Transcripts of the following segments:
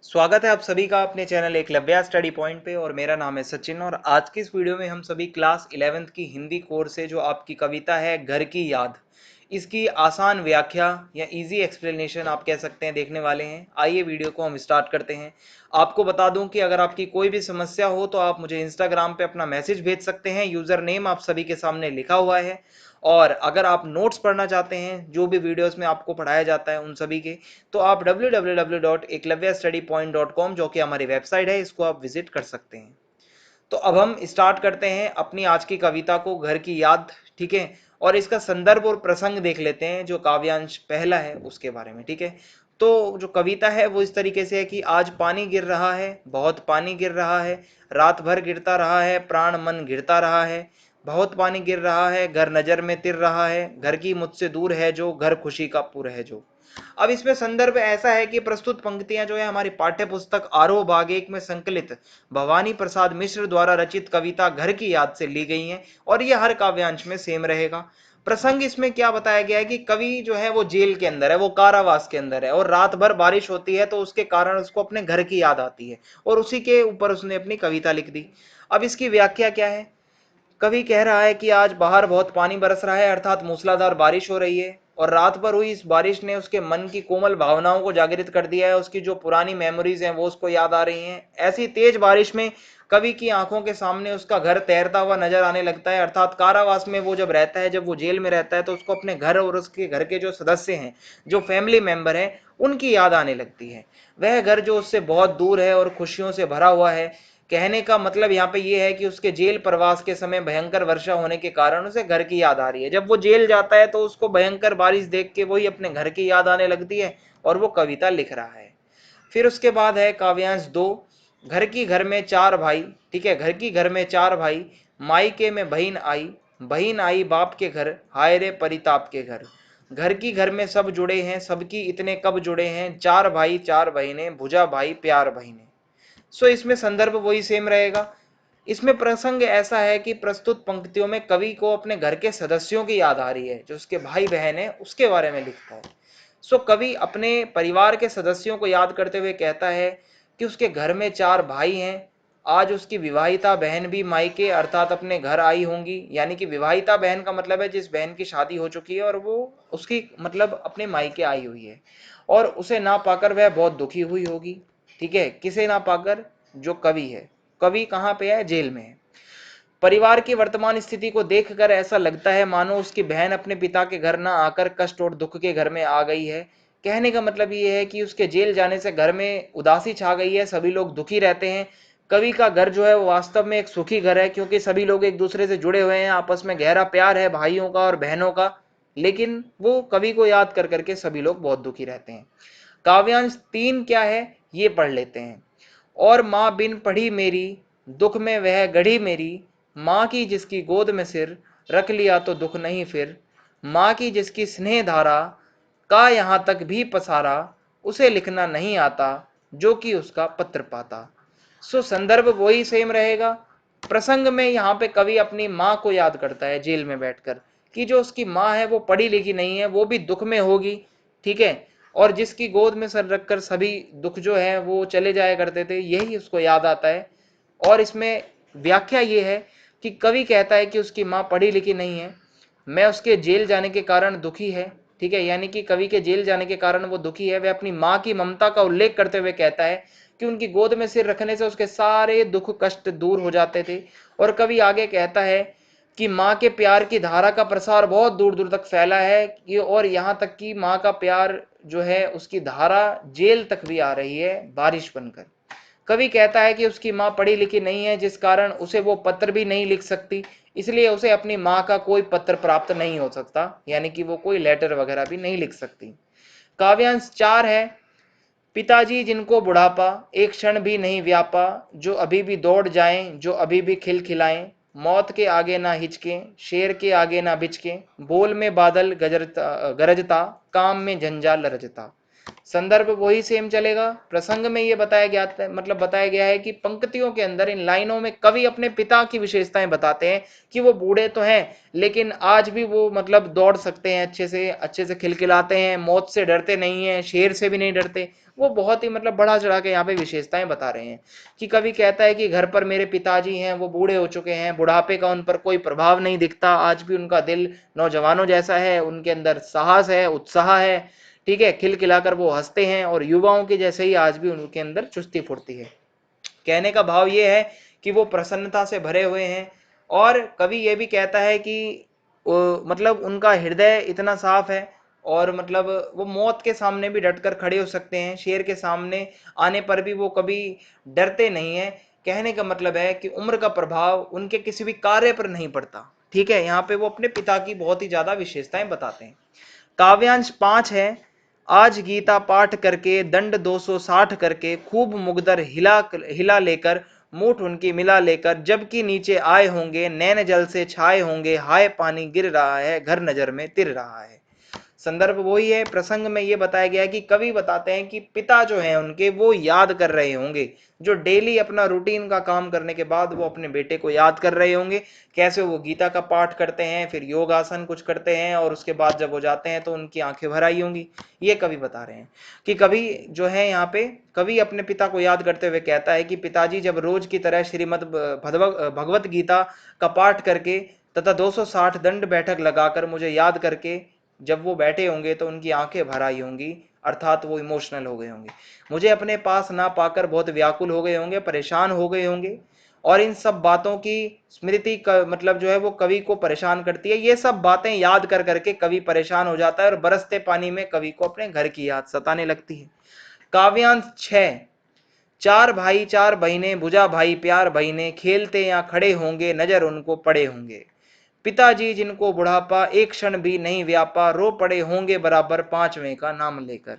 स्वागत है आप सभी का अपने चैनल एकलव्य स्टडी पॉइंट पे। और मेरा नाम है सचिन। और आज की इस वीडियो में हम सभी क्लास 11th की हिंदी कोर्स से जो आपकी कविता है घर की याद, इसकी आसान व्याख्या या इजी एक्सप्लेनेशन आप कह सकते हैं देखने वाले हैं। आइए वीडियो को हम स्टार्ट करते हैं। आपको बता दूं कि अगर आपकी कोई भी समस्या हो तो आप मुझे इंस्टाग्राम पे अपना मैसेज भेज सकते हैं। यूजर नेम आप सभी के सामने लिखा हुआ है। और अगर आप नोट्स पढ़ना चाहते हैं जो भी वीडियोस में आपको पढ़ाया जाता है उन सभी के, तो आप www.eklavyastudypoint.com जो कि हमारी वेबसाइट है, इसको आप विजिट कर सकते हैं। तो अब हम स्टार्ट करते हैं अपनी आज की कविता को, घर की याद। ठीक है। और इसका संदर्भ और प्रसंग देख लेते हैं जो काव्यांश पहला है उसके बारे में। ठीक है। तो जो कविता है वो इस तरीके से है कि आज पानी गिर रहा है, बहुत पानी गिर रहा है, रात भर गिरता रहा है, प्राण मन गिरता रहा है। बहुत पानी गिर रहा है, घर नजर में तिर रहा है, घर की मुझसे दूर है जो, घर खुशी का पुर है जो। अब इसमें संदर्भ ऐसा है कि प्रस्तुत पंक्तियां जो है हमारी पाठ्य पुस्तक आरोह भाग 1 में संकलित भवानी प्रसाद मिश्र द्वारा रचित कविता घर की याद से ली गई हैं। और ये हर काव्यांश में सेम रहेगा। प्रसंग इसमें क्या बताया गया है कि कवि जो है वो जेल के अंदर है, वो कारावास के अंदर है, और रात भर बारिश होती है तो उसके कारण उसको अपने घर की याद आती है, और उसी के ऊपर उसने अपनी कविता लिख दी। अब इसकी व्याख्या क्या है? कवि कह रहा है कि आज बाहर बहुत पानी बरस रहा है, अर्थात मूसलाधार बारिश हो रही है, और रात भर हुई इस बारिश ने उसके मन की कोमल भावनाओं को जागृत कर दिया है। उसकी जो पुरानी मेमोरीज हैं वो उसको याद आ रही हैं। ऐसी तेज बारिश में कवि की आंखों के सामने उसका घर तैरता हुआ नजर आने लगता है, अर्थात कारावास में वो जब रहता है, जब वो जेल में रहता है, तो उसको अपने घर और उसके घर के जो सदस्य हैं, जो फैमिली मेंबर हैं, उनकी याद आने लगती है। वह घर जो उससे बहुत दूर है और खुशियों से भरा हुआ है। कहने का मतलब यहाँ पे ये है कि उसके जेल प्रवास के समय भयंकर वर्षा होने के कारण उसे घर की याद आ रही है। जब वो जेल जाता है तो उसको भयंकर बारिश देख के वही अपने घर की याद आने लगती है, और वो कविता लिख रहा है। फिर उसके बाद है काव्यांश 2, घर में चार भाई। ठीक है। घर की घर में चार भाई, मायके में बहन आई बाप के घर, हाय रे परिताप के घर। घर की घर में सब जुड़े हैं, सबकी इतने कब जुड़े हैं, चार भाई चार बहनें, भुजा भाई प्यार बहनें। सो इसमें संदर्भ वही सेम रहेगा। इसमें प्रसंग ऐसा है कि प्रस्तुत पंक्तियों में कवि को अपने घर के सदस्यों की याद आ रही है, जो उसके भाई बहन है उसके बारे में लिखता है। सो कवि अपने परिवार के सदस्यों को याद करते हुए कहता है कि उसके घर में चार भाई हैं। आज उसकी विवाहिता बहन भी मायके अर्थात अपने घर आई होंगी, यानी कि विवाहिता बहन का मतलब है जिस बहन की शादी हो चुकी है और वो उसकी मतलब अपने मायके आई हुई है, और उसे ना पाकर वह बहुत दुखी हुई होगी। ठीक है। किसे ना पाकर? जो कवि है। कवि कहाँ पे है? जेल में है। परिवार की वर्तमान स्थिति को देखकर ऐसा लगता है मानो उसकी बहन अपने पिता के घर न आकर कष्ट और दुख के घर में आ गई है। कहने का मतलब ये है कि उसके जेल जाने से घर में उदासी छा गई है, सभी लोग दुखी रहते हैं। कवि का घर जो है वो वास्तव में एक सुखी घर है, क्योंकि सभी लोग एक दूसरे से जुड़े हुए हैं, आपस में गहरा प्यार है भाइयों का और बहनों का। लेकिन वो कवि को याद कर करके सभी लोग बहुत दुखी रहते हैं। काव्यांश 3 क्या है ये पढ़ लेते हैं। और माँ बिन पढ़ी मेरी, दुख में वह गढ़ी मेरी, माँ की जिसकी गोद में सिर, रख लिया तो दुख नहीं फिर। माँ की जिसकी स्नेह धारा का यहाँ तक भी पसारा, उसे लिखना नहीं आता जो कि उसका पत्र पाता। सो संदर्भ वही सेम रहेगा। प्रसंग में यहाँ पे कवि अपनी माँ को याद करता है जेल में बैठकर, कि जो उसकी माँ है वो पढ़ी लिखी नहीं है, वो भी दुख में होगी। ठीक है। और जिसकी गोद में सर रखकर सभी दुख जो है वो चले जाया करते थे, यही उसको याद आता है। और इसमें व्याख्या ये है कि कवि कहता है कि उसकी माँ पढ़ी लिखी नहीं है, मैं उसके जेल जाने के कारण दुखी है। ठीक है। यानी कि कवि के जेल जाने के कारण वो दुखी है। वह अपनी माँ की ममता का उल्लेख करते हुए कहता है कि उनकी गोद में सिर रखने से उसके सारे दुख कष्ट दूर हो जाते थे। और कवि आगे कहता है कि माँ के प्यार की धारा का प्रसार बहुत दूर दूर तक फैला है, कि और यहाँ तक कि माँ का प्यार जो है उसकी धारा जेल तक भी आ रही है बारिश बनकर। कवि कहता है कि उसकी माँ पढ़ी लिखी नहीं है, जिस कारण उसे वो पत्र भी नहीं लिख सकती, इसलिए उसे अपनी माँ का कोई पत्र प्राप्त नहीं हो सकता, यानी कि वो कोई लेटर वगैरह भी नहीं लिख सकती। काव्यांश 4 है। पिताजी जिनको बुढ़ापा एक क्षण भी नहीं व्यापा, जो अभी भी दौड़ जाएं, जो अभी भी खिलखिलाएं, मौत के आगे ना हिचके, शेर के आगे ना बिचके, बोल में बादल गरजता, काम में झंझा लरजता। संदर्भ वही सेम चलेगा। प्रसंग में ये बताया गया मतलब बताया गया है कि पंक्तियों के अंदर इन लाइनों में कवि अपने पिता की विशेषताएं बताते हैं कि वो बूढ़े तो हैं लेकिन आज भी वो मतलब दौड़ सकते हैं, अच्छे से खिलखिलाते हैं, मौत से डरते नहीं है, शेर से भी नहीं डरते। वो बहुत ही मतलब बढ़ा चढ़ा के यहाँ पे विशेषताएं बता रहे हैं कि कवि कहता है कि घर पर मेरे पिताजी हैं, वो बूढ़े हो चुके हैं, बुढ़ापे का उन पर कोई प्रभाव नहीं दिखता, आज भी उनका दिल नौजवानों जैसा है, उनके अंदर साहस है, उत्साह है, ठीक है, खिलखिलाकर वो हंसते हैं और युवाओं के जैसे ही आज भी उनके अंदर चुस्ती फुर्ती है। कहने का भाव ये है कि वो प्रसन्नता से भरे हुए हैं। और कवि ये भी कहता है कि मतलब उनका हृदय इतना साफ है और मतलब वो मौत के सामने भी डटकर खड़े हो सकते हैं, शेर के सामने आने पर भी वो कभी डरते नहीं है। कहने का मतलब है कि उम्र का प्रभाव उनके किसी भी कार्य पर नहीं पड़ता। ठीक है, यहाँ पे वो अपने पिता की बहुत ही ज्यादा विशेषताएं बताते हैं। काव्यांश 5 है। आज गीता पाठ करके दंड 260 करके खूब मुगदर हिला हिला लेकर मूठ उनकी मिला लेकर जबकि नीचे आए होंगे नैन जल से छाए होंगे, हाय पानी गिर रहा है घर नजर में तिर रहा है। संदर्भ वही है। प्रसंग में ये बताया गया है कि कवि बताते हैं कि पिता जो है उनके वो याद कर रहे होंगे, जो डेली अपना रूटीन का काम करने के बाद वो अपने बेटे को याद कर रहे होंगे, कैसे वो गीता का पाठ करते हैं, फिर योगासन कुछ करते हैं और उसके बाद जब वो जाते हैं तो उनकी आंखें भर आई होंगी। ये कवि बता रहे हैं कि कवि जो है यहाँ पे कवि अपने पिता को याद करते हुए कहता है कि पिताजी जब रोज की तरह श्रीमद भगवत गीता का पाठ करके तथा 260 दंड बैठक लगाकर मुझे याद करके जब वो बैठे होंगे तो उनकी आंखें भर आई होंगी, अर्थात वो इमोशनल हो गए होंगे, मुझे अपने पास ना पाकर बहुत व्याकुल हो गए होंगे, परेशान हो गए होंगे। और इन सब बातों की स्मृति का मतलब जो है वो कवि को परेशान करती है। ये सब बातें याद कर करके कवि परेशान हो जाता है और बरसते पानी में कवि को अपने घर की याद सताने लगती है। काव्यांश 6। चार भाई चार बहिनें भुजा भाई प्यार बहिनें खेलते या खड़े होंगे नजर उनको पड़े होंगे, पिताजी जिनको बुढ़ापा एक क्षण भी नहीं व्यापा रो पड़े होंगे बराबर पांचवें का नाम लेकर।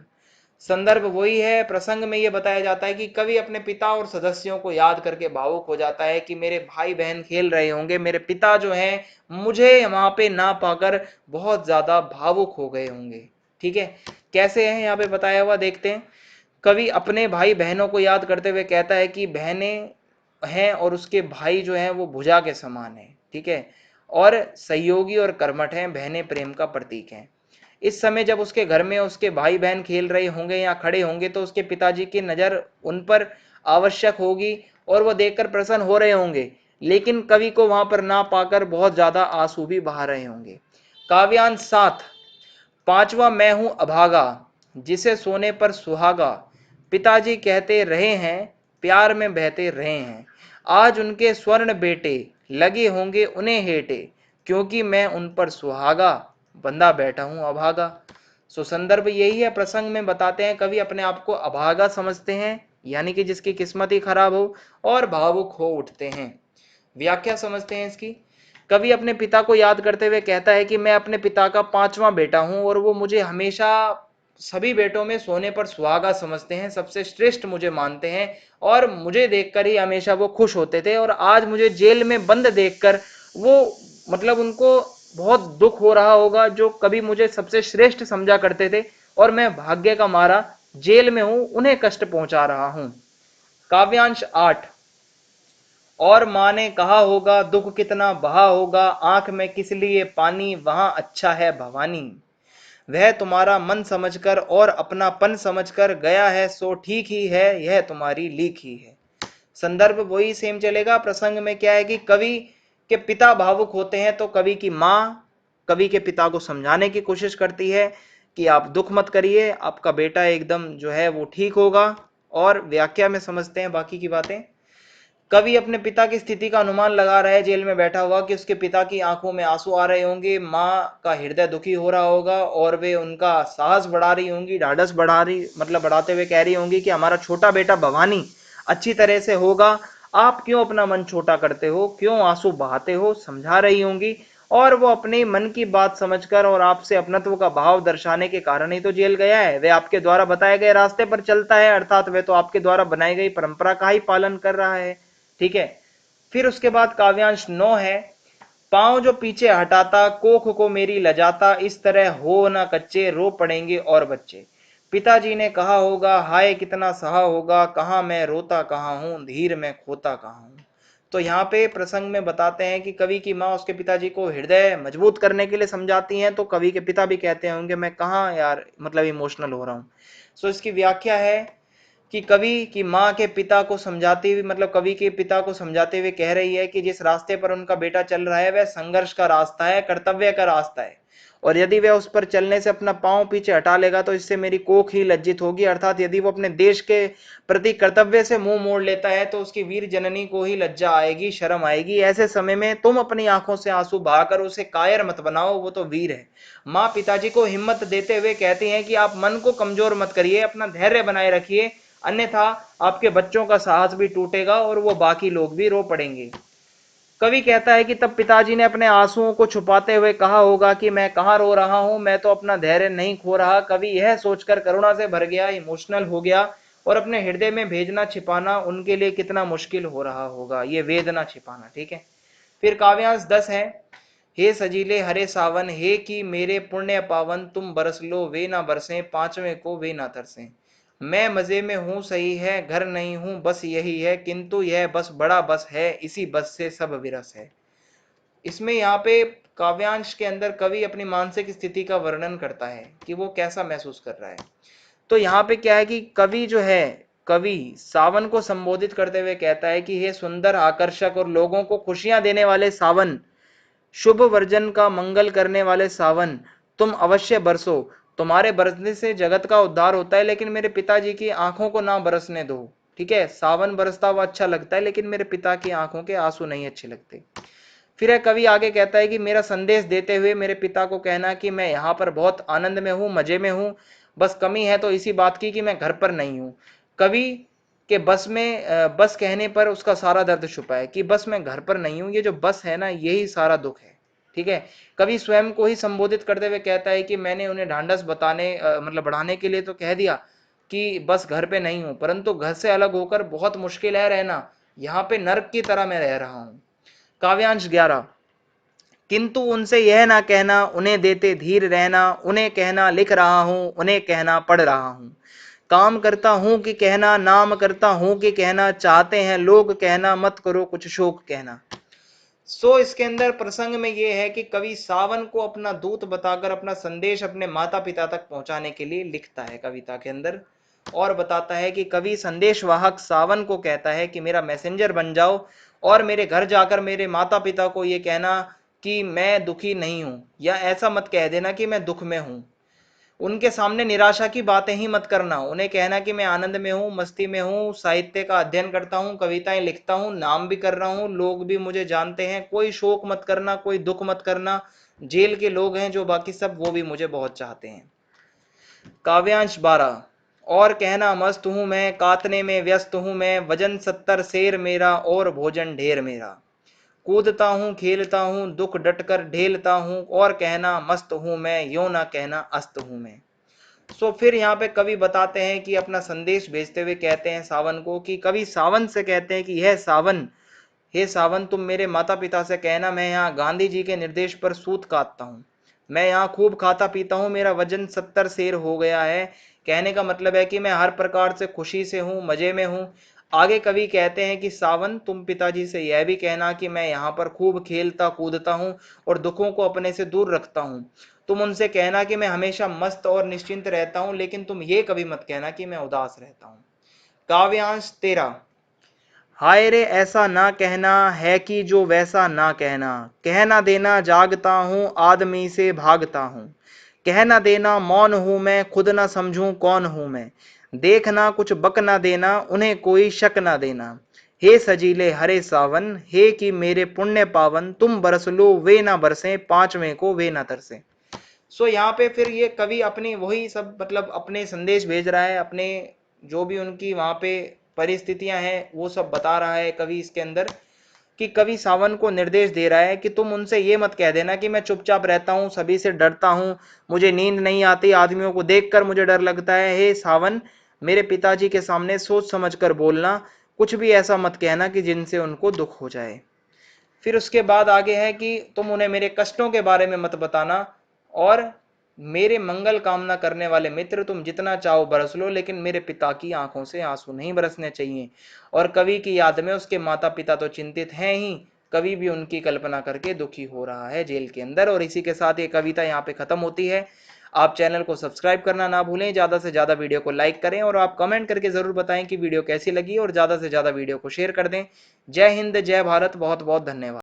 संदर्भ वही है। प्रसंग में यह बताया जाता है कि कवि अपने पिता और सदस्यों को याद करके भावुक हो जाता है कि मेरे भाई बहन खेल रहे होंगे, मेरे पिता जो हैं मुझे वहां पे ना पाकर बहुत ज्यादा भावुक हो गए होंगे। ठीक है, कैसे है यहाँ पे बताया हुआ देखते हैं। कवि अपने भाई बहनों को याद करते हुए कहता है कि बहनें हैं और उसके भाई जो हैं वो भुजा के समान है, ठीक है, और सहयोगी और कर्मठ हैं, बहनें प्रेम का प्रतीक हैं। इस समय जब उसके घर में उसके भाई बहन खेल रहे होंगे या खड़े होंगे तो उसके पिताजी की नजर उन पर आवश्यक होगी और वो देखकर प्रसन्न हो रहे होंगे, लेकिन कवि को वहां पर ना पाकर बहुत ज्यादा आंसू भी बहा रहे होंगे। काव्यांश 7। पांचवा मैं हूं अभागा जिसे सोने पर सुहागा, पिताजी कहते रहे हैं प्यार में बहते रहे हैं, आज उनके स्वर्ण बेटे लगे होंगे उन्हें हेटे, क्योंकि मैं उन पर सुहागा बंदा बैठा हूं अभागा। सो संदर्भ यही है। प्रसंग में बताते हैं कवि अपने आप को अभागा समझते हैं, यानी कि जिसकी किस्मत ही खराब हो, और भावुक हो उठते हैं। व्याख्या समझते हैं इसकी। कवि अपने पिता को याद करते हुए कहता है कि मैं अपने पिता का पांचवा बेटा हूं और वो मुझे हमेशा सभी बेटों में सोने पर सुहागा समझते हैं, सबसे श्रेष्ठ मुझे मानते हैं और मुझे देखकर ही हमेशा वो खुश होते थे। और आज मुझे जेल में बंद देखकर वो मतलब उनको बहुत दुख हो रहा होगा, जो कभी मुझे सबसे श्रेष्ठ समझा करते थे और मैं भाग्य का मारा जेल में हूं, उन्हें कष्ट पहुंचा रहा हूं। काव्यांश 8। और माँ ने कहा होगा दुख कितना बहा होगा, आंख में किस लिए पानी वहां अच्छा है भवानी, वह तुम्हारा मन समझकर और अपनापन समझकर गया है सो ठीक ही है यह तुम्हारी लीक ही है। संदर्भ वही सेम चलेगा। प्रसंग में क्या है कि कवि के पिता भावुक होते हैं तो कवि की माँ कवि के पिता को समझाने की कोशिश करती है कि आप दुख मत करिए, आपका बेटा एकदम जो है वो ठीक होगा। और व्याख्या में समझते हैं बाकी की बातें। कवि अपने पिता की स्थिति का अनुमान लगा रहा है जेल में बैठा हुआ कि उसके पिता की आंखों में आंसू आ रहे होंगे, माँ का हृदय दुखी हो रहा होगा और वे उनका साहस बढ़ा रही होंगी, ढाढ़स बढ़ा रही मतलब बढ़ाते हुए कह रही होंगी कि हमारा छोटा बेटा भवानी अच्छी तरह से होगा, आप क्यों अपना मन छोटा करते हो, क्यों आंसू बहाते हो, समझा रही होंगी। और वो अपने मन की बात समझकर और आपसे अपनत्व का भाव दर्शाने के कारण ही तो जेल गया है। वे आपके द्वारा बताए गए रास्ते पर चलता है, अर्थात वे तो आपके द्वारा बनाई गई परंपरा का ही पालन कर रहा है। ठीक है, फिर उसके बाद काव्यांश 9 है। पांव जो पीछे हटाता कोख को मेरी लजाता, इस तरह हो ना कच्चे रो पड़ेंगे और बच्चे, पिताजी ने कहा होगा, हाय कितना सहा होगा, कहाँ मैं रोता कहाँ हूँ, धीर मैं खोता कहाँ हूँ। तो यहाँ पे प्रसंग में बताते हैं कि कवि की माँ उसके पिताजी को हृदय मजबूत करने के लिए समझाती हैं, तो कवि के पिता भी कहते होंगे मैं कहाँ यार मतलब इमोशनल हो रहा हूँ। सो इसकी व्याख्या है कि कवि की माँ के पिता को समझाते हुए, मतलब कवि के पिता को समझाते हुए कह रही है कि जिस रास्ते पर उनका बेटा चल रहा है वह संघर्ष का रास्ता है, कर्तव्य का रास्ता है, और यदि वह उस पर चलने से अपना पांव पीछे हटा लेगा तो इससे मेरी कोख ही लज्जित होगी। अर्थात यदि वो अपने देश के प्रति कर्तव्य से मुंह मोड़ लेता है तो उसकी वीर जननी को ही लज्जा आएगी, शर्म आएगी। ऐसे समय में तुम अपनी आंखों से आंसू बहाकर उसे कायर मत बनाओ, वो तो वीर है। माँ पिताजी को हिम्मत देते हुए कहती हैं कि आप मन को कमजोर मत करिए, अपना धैर्य बनाए रखिए, अन्यथा आपके बच्चों का साहस भी टूटेगा और वो बाकी लोग भी रो पड़ेंगे। कवि कहता है कि तब पिताजी ने अपने आंसुओं को छुपाते हुए कहा होगा कि मैं कहाँ रो रहा हूं, मैं तो अपना धैर्य नहीं खो रहा। कवि यह सोचकर करुणा से भर गया, इमोशनल हो गया, और अपने हृदय में भेजना छिपाना उनके लिए कितना मुश्किल हो रहा होगा, ये वेदना छिपाना। ठीक है, फिर काव्यांश 10 है। हे सजीले हरे सावन, हे कि मेरे पुण्य पावन, तुम बरस लो वे ना बरसे, पांचवें को वे ना तरसे। मैं मजे में हूं सही है, घर नहीं हूं बस यही है, किंतु यह बस बड़ा बस है, इसी बस से सब विरस है। इसमें यहाँ पे काव्यांश के अंदर कवि अपनी मानसिक स्थिति का वर्णन करता है कि वो कैसा महसूस कर रहा है। तो यहाँ पे क्या है कि कवि जो है, कवि सावन को संबोधित करते हुए कहता है कि हे सुंदर, आकर्षक और लोगों को खुशियां देने वाले सावन, शुभ वर्जन का मंगल करने वाले सावन, तुम अवश्य बरसो। तुम्हारे बरसने से जगत का उद्धार होता है, लेकिन मेरे पिताजी की आंखों को ना बरसने दो। ठीक है, सावन बरसता हुआ अच्छा लगता है, लेकिन मेरे पिता की आंखों के आंसू नहीं अच्छे लगते। फिर है कवि आगे कहता है कि मेरा संदेश देते हुए मेरे पिता को कहना कि मैं यहाँ पर बहुत आनंद में हूँ, मजे में हूँ, बस कमी है तो इसी बात की कि मैं घर पर नहीं हूँ। कवि के बस में बस कहने पर उसका सारा दर्द छुपा है कि बस मैं घर पर नहीं हूँ, ये जो बस है ना यही सारा दुख है। ठीक है, कवि स्वयं को ही संबोधित करते हुए कहता है कि मैंने उन्हें ढांढस बताने मतलब बढ़ाने के लिए तो कह दिया कि बस घर पे नहीं हूं, परंतु घर से अलग होकर बहुत मुश्किल है रहना, यहाँ पे नर्क की तरह मैं रह रहा हूं। काव्यांश 11। किंतु उनसे यह ना कहना, उन्हें देते धीर रहना, उन्हें कहना लिख रहा हूं, उन्हें कहना पढ़ रहा हूं, काम करता हूं कि कहना, नाम करता हूं कि कहना, चाहते हैं लोग कहना, मत करो कुछ शोक कहना। सो इसके अंदर प्रसंग में यह है कि कवि सावन को अपना दूत बताकर अपना संदेश अपने माता पिता तक पहुंचाने के लिए लिखता है कविता के अंदर, और बताता है कि कवि संदेशवाहक सावन को कहता है कि मेरा मैसेंजर बन जाओ और मेरे घर जाकर मेरे माता पिता को यह कहना कि मैं दुखी नहीं हूं, या ऐसा मत कह देना कि मैं दुख में हूं। उनके सामने निराशा की बातें ही मत करना, उन्हें कहना कि मैं आनंद में हूँ, मस्ती में हूँ, साहित्य का अध्ययन करता हूँ, कविताएं लिखता हूँ, नाम भी कर रहा हूँ, लोग भी मुझे जानते हैं, कोई शोक मत करना, कोई दुख मत करना, जेल के लोग हैं जो बाकी सब वो भी मुझे बहुत चाहते हैं। काव्यांश 12। और कहना मस्त हूं मैं, कातने में व्यस्त हूं मैं, वजन 70 शेर मेरा और भोजन ढेर मेरा, कूदता हूं खेलता हूं दुख डटकर ढेलता हूं, और कहना मस्त हूं मैं, यो ना कहना अस्त हूं मैं। सो फिर यहाँ पे कवि बताते हैं कि अपना संदेश भेजते हुए कहते हैं सावन को कि कवि सावन से कहते हैं कि यह सावन, हे सावन तुम मेरे माता पिता से कहना मैं यहाँ गांधी जी के निर्देश पर सूत काटता हूँ, मैं यहाँ खूब खाता पीता हूँ, मेरा वजन 70 शेर हो गया है। कहने का मतलब है कि मैं हर प्रकार से खुशी से हूँ, मजे में हूँ। आगे कवि कहते हैं कि सावन तुम पिताजी से यह भी कहना कि मैं यहाँ पर खूब खेलता कूदता हूँ और दुखों को अपने से दूर रखता हूँ। तुम उनसे कहना कि मैं हमेशा मस्त और निश्चिंत रहता हूँ, लेकिन तुम ये कभी मत कहना कि मैं उदास रहता हूँ। काव्यांश 13। हाय रे ऐसा ना कहना है कि जो वैसा ना कहना, कहना देना जागता हूँ आदमी से भागता हूँ, कहना देना मौन हूँ मैं, खुद ना समझूं कौन हूँ मैं, देखना कुछ बक ना देना, उन्हें कोई शक ना देना। हे सजीले हरे सावन, हे कि मेरे पुण्य पावन, तुम बरस लो वे ना बरसे, पांचवें को वे ना तरसे। सो यहाँ पे फिर ये कवि अपनी वही सब मतलब अपने संदेश भेज रहा है, अपने जो भी उनकी वहां पे परिस्थितियां हैं वो सब बता रहा है कवि इसके अंदर, कि कवि सावन को निर्देश दे रहा है कि तुम उनसे ये मत कह देना कि मैं चुपचाप रहता हूँ, सभी से डरता हूँ, मुझे नींद नहीं आती, आदमियों को देखकर मुझे डर लगता है। हे सावन, मेरे पिताजी के सामने सोच समझ कर बोलना, कुछ भी ऐसा मत कहना कि जिनसे उनको दुख हो जाए। फिर उसके बाद आगे है कि तुम उन्हें मेरे कष्टों के बारे में मत बताना, और मेरे मंगल कामना करने वाले मित्र, तुम जितना चाहो बरस लो, लेकिन मेरे पिता की आंखों से आंसू नहीं बरसने चाहिए। और कवि की याद में उसके माता पिता तो चिंतित हैं ही, कवि भी उनकी कल्पना करके दुखी हो रहा है जेल के अंदर। और इसी के साथ ये कविता यहाँ पे खत्म होती है। आप चैनल को सब्सक्राइब करना ना भूलें, ज्यादा से ज्यादा वीडियो को लाइक करें, और आप कमेंट करके जरूर बताएं कि वीडियो कैसी लगी, और ज्यादा से ज्यादा वीडियो को शेयर कर दें। जय हिंद, जय भारत, बहुत बहुत धन्यवाद।